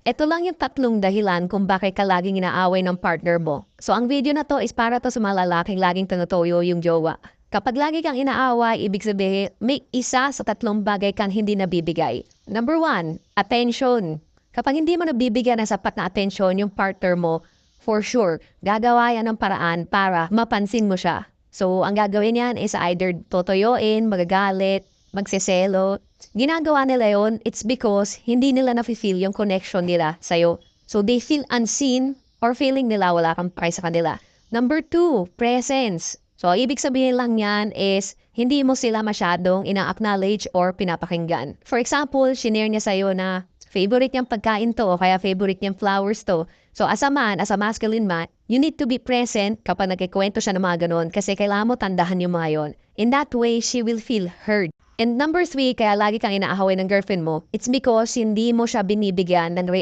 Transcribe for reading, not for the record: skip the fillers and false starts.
Ito lang yung tatlong dahilan kung bakit ka laging inaaway ng partner mo. So ang video na to is para to sa mga lalaking laging tinutoyo yung jowa. Kapag lagi kang inaaway, ibig sabihin may isa sa tatlong bagay kang hindi nabibigay. Number one, attention. Kapag hindi mo nabibigyan ng sapat na atensyon yung partner mo, for sure, gagawa yan ng paraan para mapansin mo siya. So ang gagawin yan is either totoyoin, magagalit, magseselo. Ginagawa nila yon, it's because hindi nila nafe-feel yung connection nila sa'yo. So they feel unseen or feeling nila wala kang pake sa kanila. Number two, presence. So ibig sabihin lang yan is hindi mo sila masyadong ina-acknowledge or pinapakinggan. For example, shinare niya sa'yo na favorite niyang pagkain to o kaya favorite niyang flowers to. So as a man, as a masculine man, you need to be present kapag nagkikwento siya ng mga ganun kasi kailangan mo tandahan yung mga yon. In that way, she will feel heard. And number three, kaya lagi kang inaahaway ng girlfriend mo, it's because hindi mo siya binibigyan ng